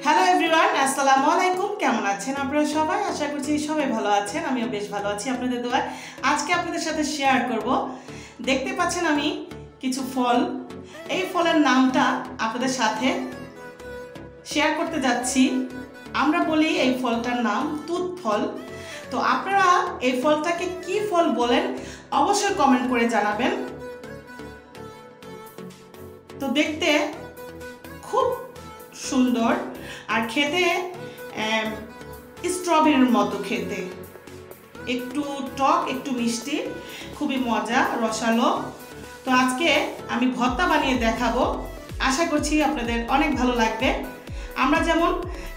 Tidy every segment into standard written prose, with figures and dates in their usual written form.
Hello everyone, আসসালামু আলাইকুম। কেমন আছেন আপনারা সবাই? আশা করছি সবাই ভালো আছেন। আমিও বেশ ভালো আছি আপনাদের দোয়ায়। আজকে আপনাদের সাথে শেয়ার করব, দেখতে পাচ্ছেন আমি কিছু ফল, এই ফলের নামটা আপনাদের সাথে শেয়ার করতে যাচ্ছি। আমরা বলি এই ফলটার নাম তুত ফল। তো আপনারা এই ফলটাকে কি ফল বলেন অবশ্যই কমেন্ট করে জানাবেন। তো দেখতে খুব সুন্দর আর খেতে স্ট্রবেরির মতো খেতে, একটু টক একটু মিষ্টি, খুবই মজা রসালো। তো আজকে আমি ভর্তা বানিয়ে দেখাবো, আশা করছি আপনাদের অনেক ভালো লাগবে। আমরা যেমন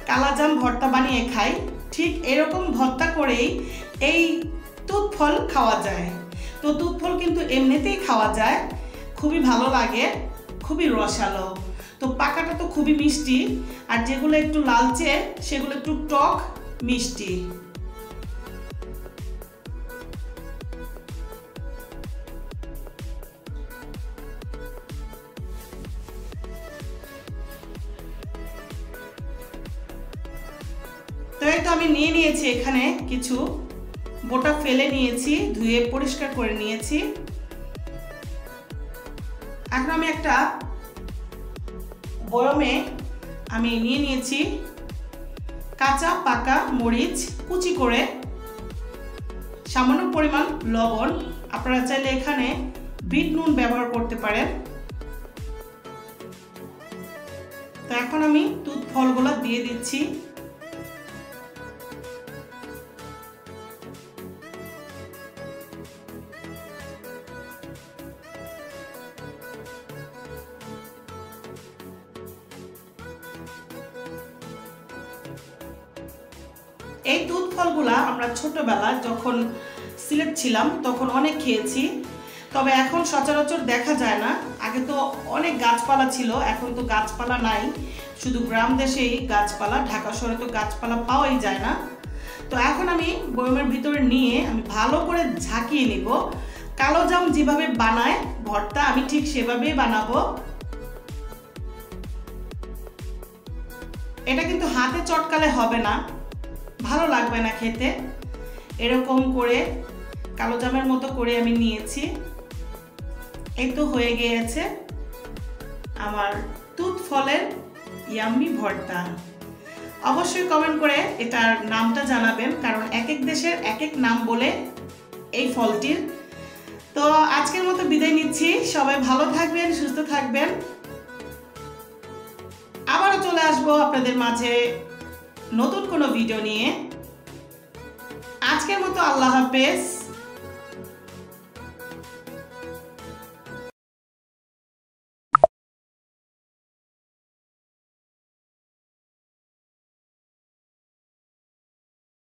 কালাজাম ভর্তা বানিয়ে খাই, ঠিক এরকম ভর্তা করেই এই তুত ফল খাওয়া যায়। তো তুত ফল কিন্তু এমনিতেই খাওয়া যায়, খুবই ভালো লাগে, খুবই রসালো। তো পাকাটা তো খুবই মিষ্টি, আর যেগুলো একটু লালচে সেগুলো একটু টক মিষ্টি। তো এই তো আমি নিয়ে নিয়েছি এখানে কিছু, বোটা ফেলে নিয়েছি, ধুয়ে পরিষ্কার করে নিয়েছি। এখন আমি একটা বয়মে আমি নিয়ে নিয়েছি কাঁচা পাকা মরিচ কুচি করে, সামান্য পরিমাণ লবণ, আপনারা চাইলে এখানে বিট নুন ব্যবহার করতে পারেন। তো এখন আমি তুত ফলগুলো দিয়ে দিচ্ছি। এই তুত ফলগুলা আমরা ছোটবেলা যখন সিলেট ছিলাম তখন অনেক খেয়েছি, তবে এখন সচরাচর দেখা যায় না। আগে তো অনেক গাছপালা ছিল, এখন তো গাছপালা নাই, শুধু গ্রাম দেশেই গাছপালা, ঢাকা শহরে তো গাছপালা পাওয়াই যায় না। তো এখন আমি বয়মের ভিতরে নিয়ে আমি ভালো করে ঝাঁকিয়ে নিব। কালোজাম যেভাবে বানায় ভর্তা, আমি ঠিক সেভাবেই বানাবো। এটা কিন্তু হাতে চটকালে হবে না, ভালো লাগবে না খেতে। এরকম করে কালোজামের মতো করে আমি নিয়েছি। এই তো হয়ে গিয়েছে আমার তুত ফলের ইয়াম্মি ভর্তা। অবশ্যই কমেন্ট করে এটার নামটা জানাবেন, কারণ এক এক দেশের এক এক নাম বলে এই ফলটির। তো আজকের মতো বিদায় নিচ্ছি, সবাই ভালো থাকবেন, সুস্থ থাকবেন। আবারও চলে আসবো আপনাদের মাঝে নতুন কোনো ভিডিও নিয়ে। আজকের মতো আল্লাহ হাফেজ।